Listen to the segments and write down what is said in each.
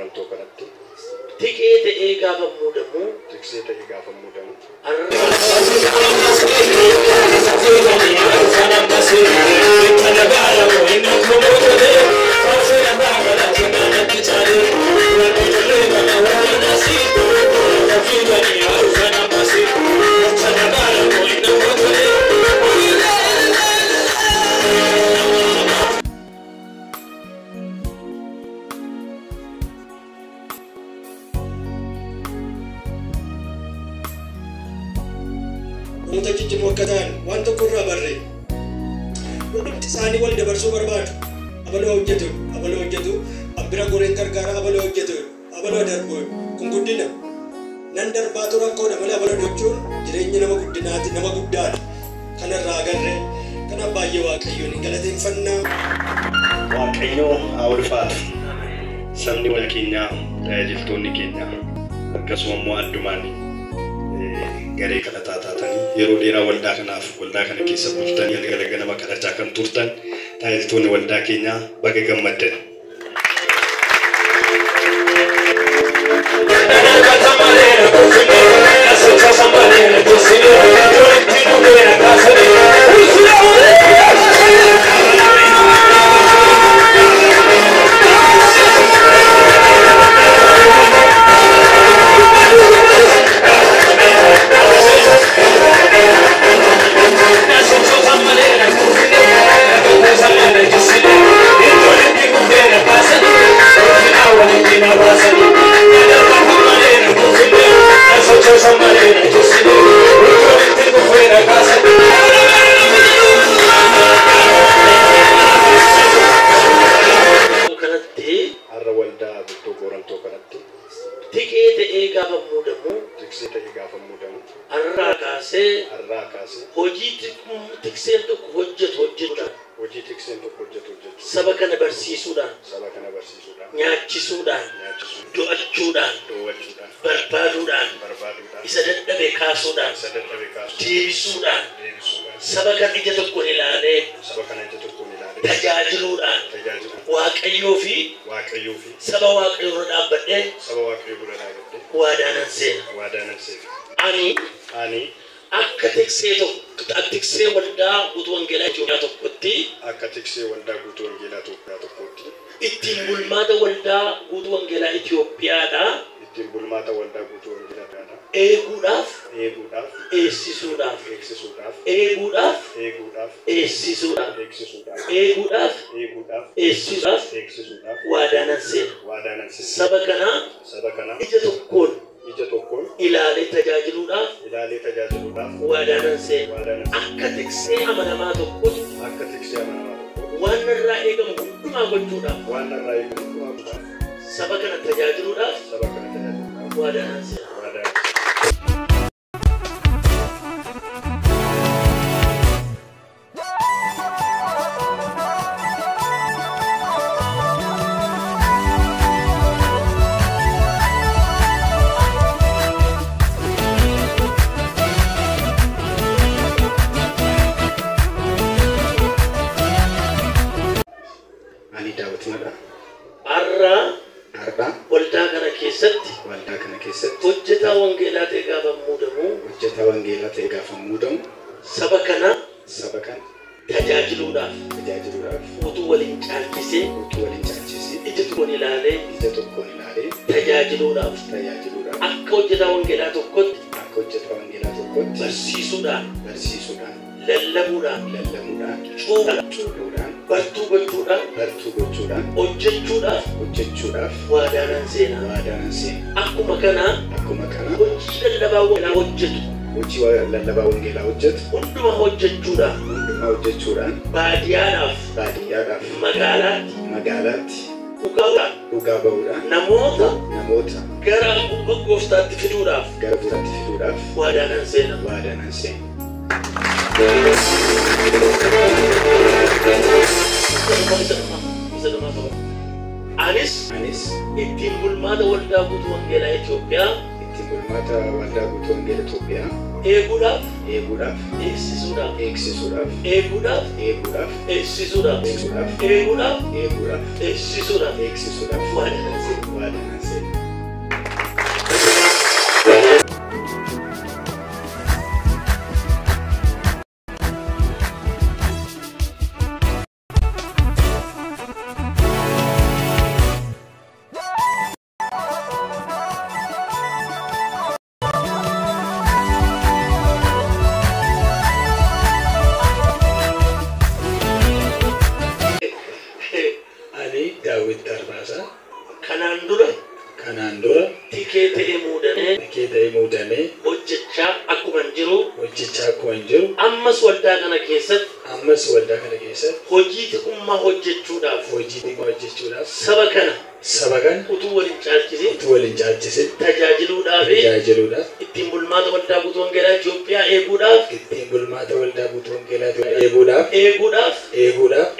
qoranto kanatti tikeete eegaa famuudamu tikseeta eegaa famuudamu Mutacicin wakkataan waan tokko irraa barree hundumti isaanii wal dabarsuu barbaadu. Abaloo hojjetu abbira goreen gargaara abaloo hojjetu abaloo darbu kun guddina nan darbaa tura akkoodha malee abaloo jechuun jireenya nama guddinaati nama guddaadha. Kanarraa agarree kana baay'ee waaqayyoon hin galateeffannaa. Waaqayyoo haa ulfaatu. Sabni wal keenyaa tajaajiltoonni keenya akkasuma immoo addumaan garee kadhataa taatanii yeroo dheeraa waldaa kanaaf waldaa kana keessa bultanii galgala ganama kadhachaa kan turtan tajaajiltoonni waldaa keenyaa baga gammaddan. tikeete eegaa famuudamu tikseeta eegaa famuudamu arraa kaasee hojii tikseen tokko hojjechuudhaan hojii tikseen tokko hojjetu saba kana barsiisuudhaan nyaachisuudhaan do'achuudhaan barbaaduudhaan isa dadhabe kaasuudhaan deebisuudhaan saba kana ija tokko ilaalee tajaajiluudhaan waaqayyoo fi saba waaqayyoo dhaabbadhee waadaanan seena. Ani akka tiksee waldaa guutuu wangeelaa Itoophiyaa tokkotti ittiin bulmaata waldaa guutuu wangeelaa Itoophiyaadhaa eeguudhaaf eegsisuudhaaf waadaanan seena. Saba kana ija tokkoon ilaalee tajaajiluudhaaf waadaanan seena. Akka tiksee amanamaa tokkotti waan irraa eegamu hundumaa gochuudhaaf saba kana tajaajiluudhaaf waadaanan seena. Waldaa kana keessatti hojjetaa wangeelaa ta'ee gaafa muudamu saba kana tajaajiluudhaaf utuu waliin caalchisee ija tokkoon ilaalee tajaajiluudhaaf akka hojjetaa wangeelaa tokkotti barsiisuudhaan lallabuudhaan cuuphuudhaan bartuu gochuudhaan hojjechuudhaaf waadaanan seena. Akkuma kana hojii lallabaa wangeelaa hojjetu hundumaa hojjechuudhaan baadiyyaadhaaf magaalaatti dhugaa ba'uudhaan namoota gara gooftaatti fiduudhaaf waadaanan seena. Anis ittiin bulmaata waldaa guutuu wangeelaa Itoophiyaa eeguudhaaf eeguudhaaf eegsisuudhaaf eegsisuudhaaf eeguudhaaf eeguudhaaf eegsisuudhaaf eeguudhaaf eeguudhaaf eeguudhaaf eegsisuudhaaf eegsisuudhaaf waadana seena waadana seena. Daawit Darbaasaa kanaan dura tikeeta muudamee hojjechaa akkuma jiru ammas waldaa kana keessatti hojii xiqqummaa hojjechuudhaaf saba kana utuu waliin caalchisin tajaajiluudhaaf ittiin bulmaata waldaa guutuu wangeelaa Itoophiyaa eeguudhaaf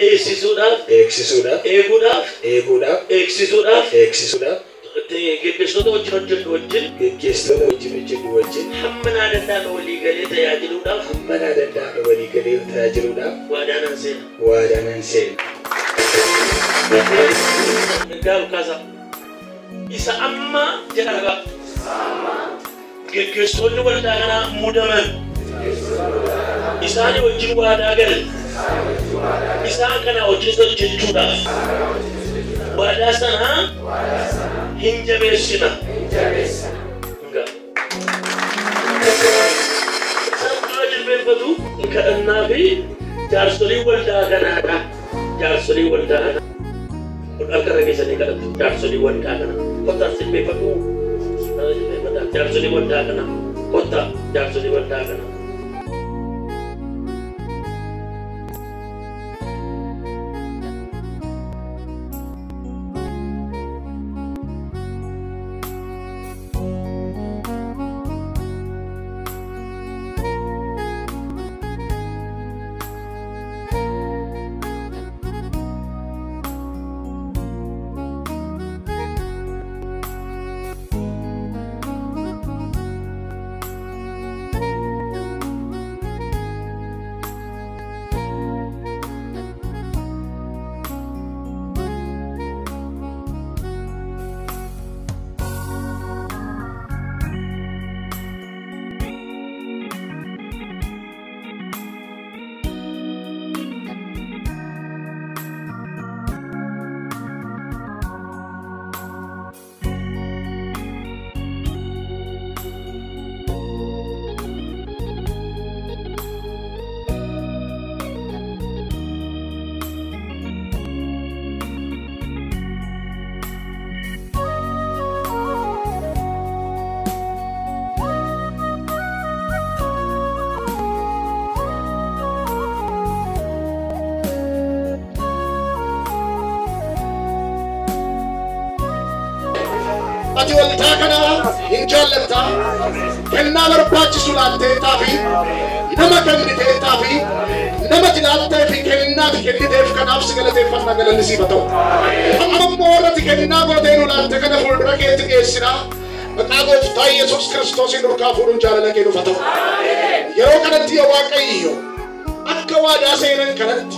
eegsisuudhaaf eegsisuudhaaf geggeessitoota wajjin hojjetu wajjin hamma naa danda'ame walii galee tajaajiluudhaaf waadaanan seena. Gaaru kaasa isa amma jedhama geggeessitoonni waldaa kanaa muudaman isaanii wajjin waadaa galan isaan kana hojii hojjechuudhaaf waadaa sana hin jabeessina. Sababa jilbeenfatu kadhannaa fi jaarsolii waldaa kanaadha. Jaarsolii waldaa kana akka rageessanii kadhatu jaarsolii waldaa kana kottaa jilbeenfatu jaarsolii waldaa kana kottaa jaarsolii waldaa kana. ati waldaa kana hin jaallatta kennaa barbaachisu laatteettaa fi nama kenniteettaa fi nama jilaaltee fi kennaa kenniteef kanaaf si galateeffannaa galanisiifa ta'u. Amma immoo irratti kennaa gooteenu laatte kana fuuldura keetti dhiyeessina. Maqaa gooftaa Yesuus Kiristoosiin urgaa fuudhuun jaalala kee dhufa ta'u. Yeroo kanatti yaa Waaqayyo akka waadaa seenan kanatti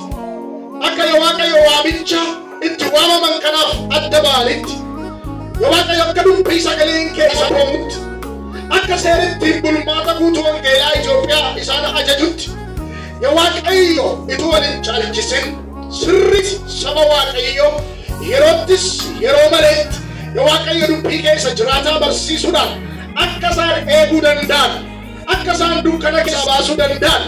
akka yaa Waaqayyo waamicha itti waamaman kanaaf adda baalitti Waaqayyo akka dubbii sagaleen keessa oomutti akka seeritti bulmaata guutuu wangeelaa Itoophiyaa isaan ajajutti yaa Waaqayyo itti waliin caalchisin sirriitti saba Waaqayyo yeroottis yeroo maleetti yaa Waaqayyo dubbii keessa jiraataa barsiisuudhaan akka isaan eeguu danda'an akka isaan dukkana keessa baasuu danda'an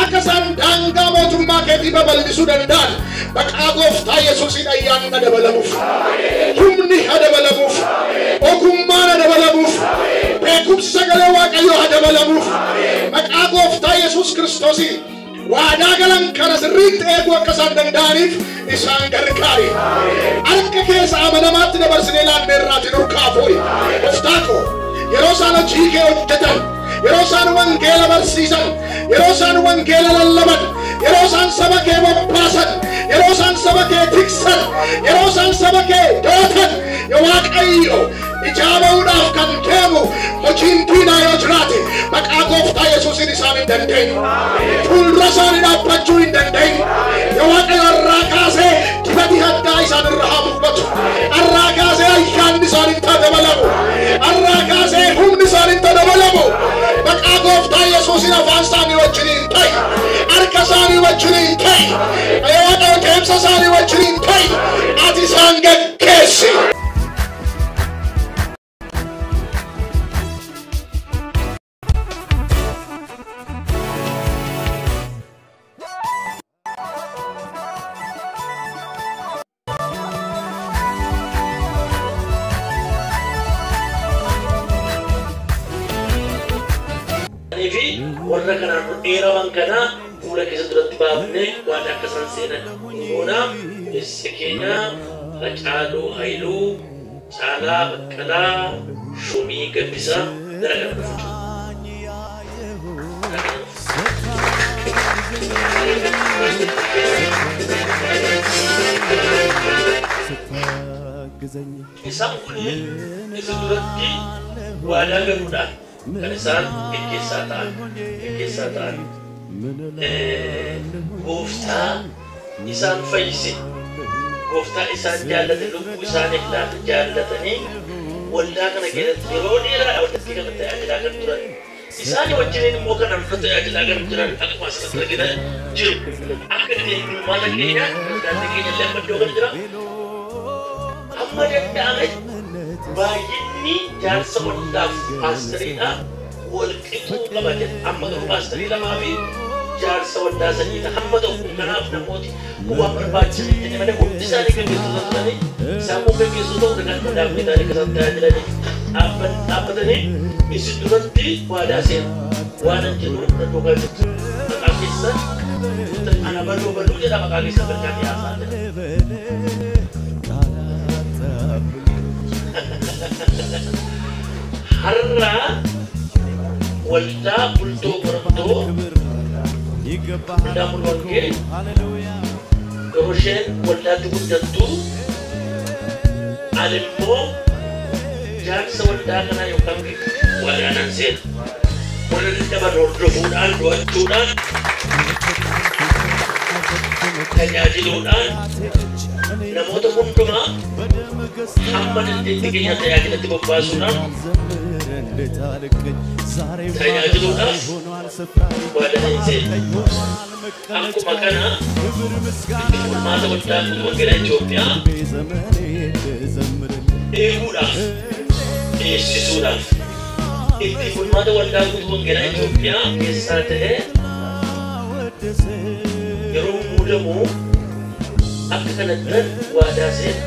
akka isaan daangaa mootummaa keetii babal'isuu danda'an maqaa gooftaa Yesuusiin ayyaanni dabalamuuf humni dabalamuuf ogummaan dabalamuuf beekumsi sagalee Waaqayyoo dabalamuuf maqaa gooftaa Yesuus Kiristoosiin waadaa galan kana sirriitti eeguu akka isaan danda'aniif isaan gargaari. Harka keessa amanamaatti dabarsinee laanneerraatiin urgaa fuudhi. Gooftaa koo yeroo isaan hojii kee hojjetan yeroo isaan wangeela barsiisan yeroo isaan wangeela lallaban yeroo isaan saba kee bobbaasan yeroo isaan saba kee tiksan yeroo isaan saba kee dootan yaa Waaqayyo Ijabaudhaaf kan deemu hojiin diinaa yoo jiraate maqaa gooftaa Yesuusiin isaan hin dandeenye. Fuuldura isaanii dhaabbachuu hin dandeenye. Yoo Waaqayyo irraa kaasee dibati addaa isaan irra haa mul'atu. Irraa kaasee ayyaanni isaan hin dabalamu. Irraa kaasee humni isaan hin dabalamu. Maqaa gooftaa Yesuusiin afaan isaanii wajjiniin ta'i. Harka isaanii wajjiniin ta'i. Yoo Waaqayyo deemsa isaanii wajjiniin ta'i. Ati isaan gaggeessi. warra kanaan dheeraman kana fuula keessa duratti baafnee waan akka san seenan goona isse keenya Hacaaluu Haayiluu Caalaa Baqqalaa Shumii Gabbisaa dalagaa dhufu. Isaan kun isa duratti waadaa galuudhaan kan isaan gaggeessaa ta'an gooftaa isaan fayyise gooftaa isaan jaallate lubbuu isaaniif laata jaallatanii waldaa kana keessatti yeroo dheeraa walitti kan tajaajilaa kan turan isaanii wajjiniin immoo kan amma tajaajilaa kan turan akkuma asirratti argitan jiru akka deemummaa keenya waldaan keenya illee amma iddoo kan jira amma danda'ame baay'inni jaarsa waldaaf paastariidha wal qixxuu qabate amma garuu paastarii lamaa fi jaarsa waldaa sadiidha hamma ta'u kanaaf namooti waan barbaachisan jedhanii malee hundi isaanii gaggeessitoota turanii isaan kun gaggeessuu ta'uu dhagaan dhaabbii isaanii keessatti tajaajilanii dhaabbatanii isin duratti waadaa seenu waan an jedhu dandoo kan jirtu maqaa keessa ana baluu jedha maqaa keessa bal'aa dhiyaasaa jira. Har'a waldaa bultoo Qorontoo waldaa mul'angee yeroo isheen waldaatti guddattu ani immoo jaarsa waldaa kanaa yookaan waadaanan seena warra dadhaban hordofuudhaan do'achuudhaan tajaajiluudhaan namoota hundumaa hamma dandeetti keenya tajaajilatti bobbaasuudhaan tajaajiluudhaaf waadaanan seena akkuma kana furmaata waldaa wangeelaa Itoophiyaa eeguudhaaf eegsisuudhaaf itti furmaata waldaa wangeelaa Itoophiyaa keessaa ta'ee yeroo muudamu akka kanatti waadaa seena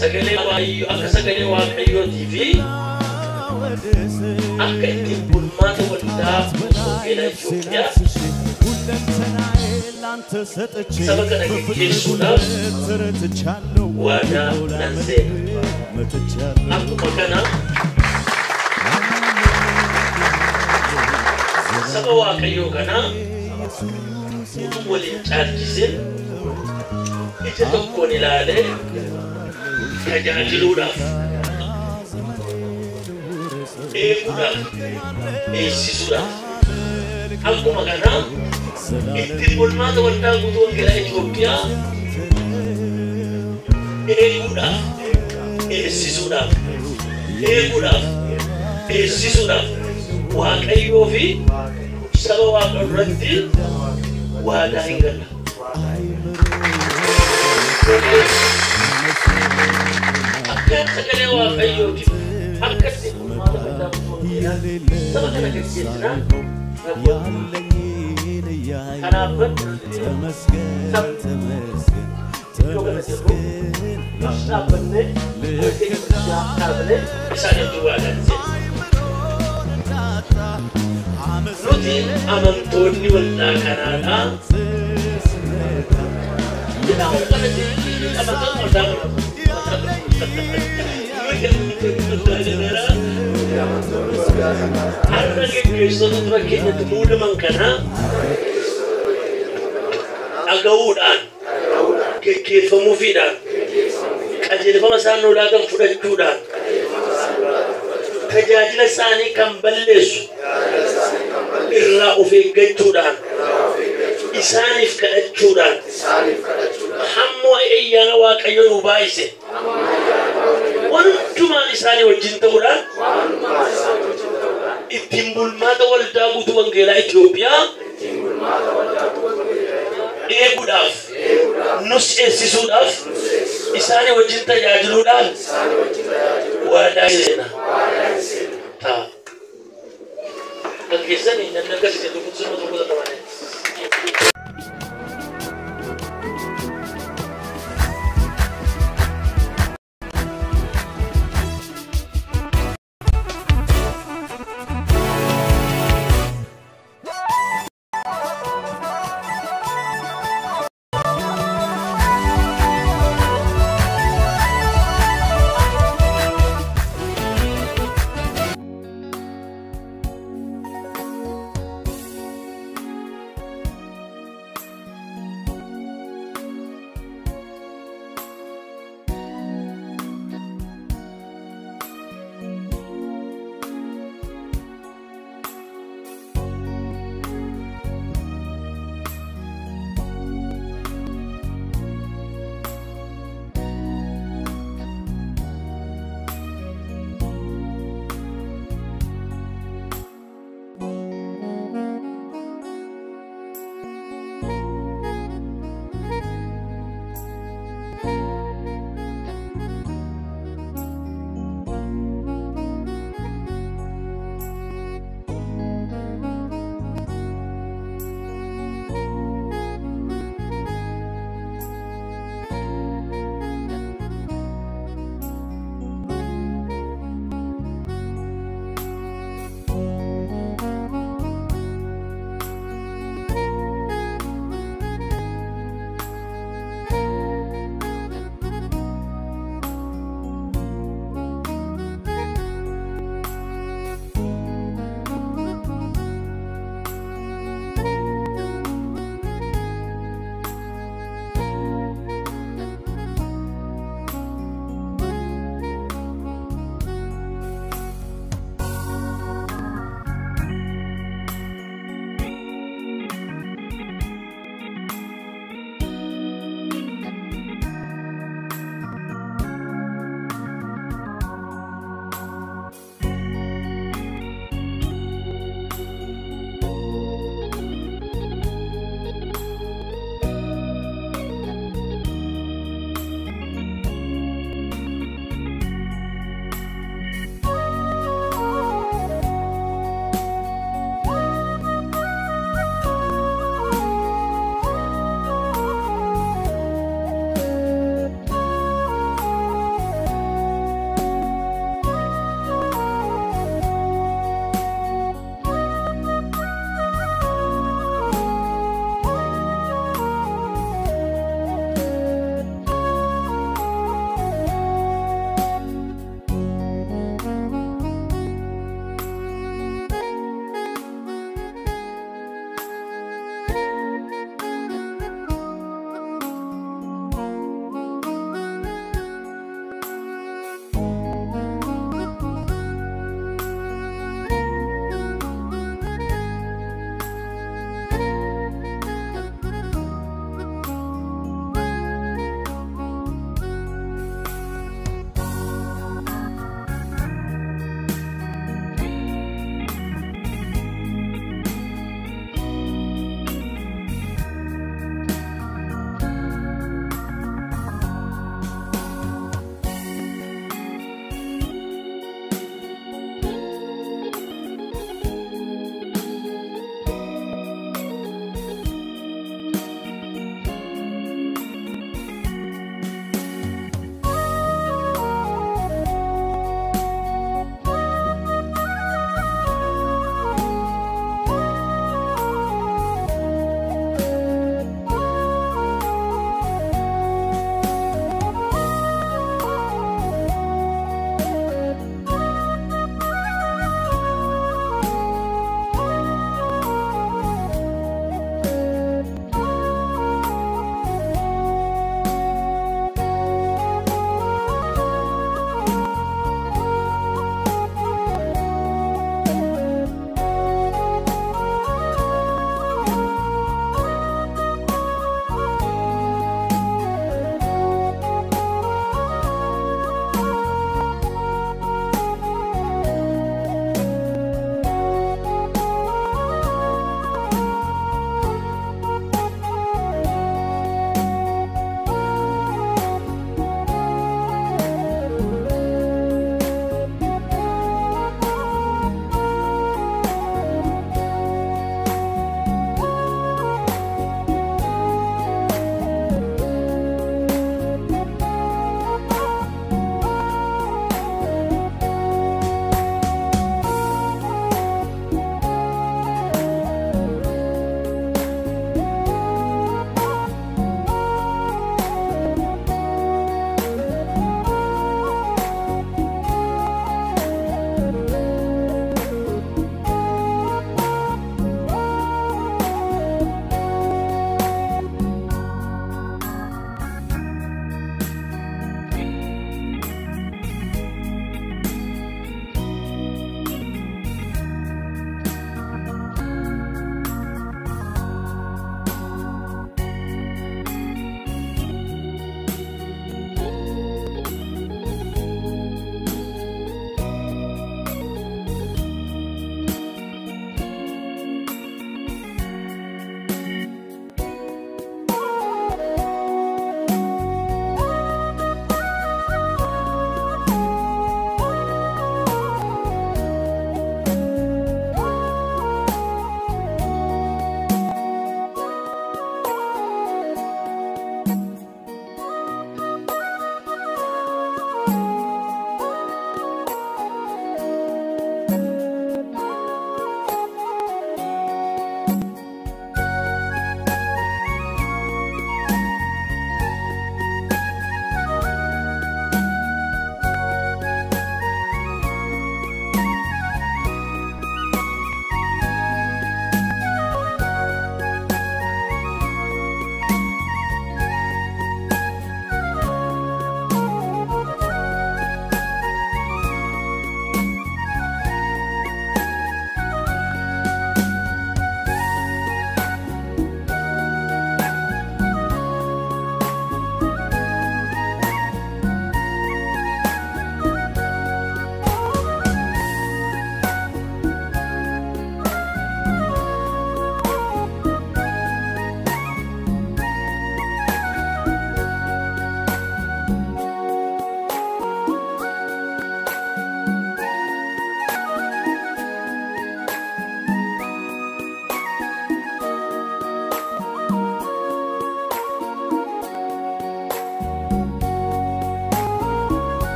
sagalee waaqayyootii fi akka itti furmaata waldaa wangeelaa Itoophiyaa saba kana gaggeessuudhaaf waadaa nan seena akkuma kana saba waaqayyoo kana utuu waliin caalchisee ija tokkoon ilaalee tajaajiluudhaaf eeguudhaaf eegsisuudhaaf akkuma kana itti furmaata waldaa guutuu wangeelaa Itoophiyaa eeguudhaaf eegsisuudhaaf waaqayyoo fi saba waaqa irratti waadaa hin galla. Akka sagalee waaqayyootiif akka itti furmaata waldaa guutuu wangeelaa saba kana gaggeessinaan kanaaf nuti amantoonni waldaa kanaadha. Har'a gaggeessitoota dura keenyatti muudaman kana dhaga'uudhaan gaggeeffamuufiidhaan qajeelfama isaan nu laatan fudhachuudhaan tajaajila isaanii kan balleessu irraa of eeggachuudhaan isaaniif kadhachuudhaan hamma ayyaana Waaqayyo nu baay'ise wantumaan isaanii wajjin ta'uudhaan ittiin bulmaata waldaa guutuu wangeelaa Itoophiyaa eeguudhaaf nus eegsisuudhaaf isaanii wajjin tajaajiluudhaan waadaa seena ta'a. Kan keessanii namni akkasii tokko qabanee.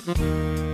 Thank you.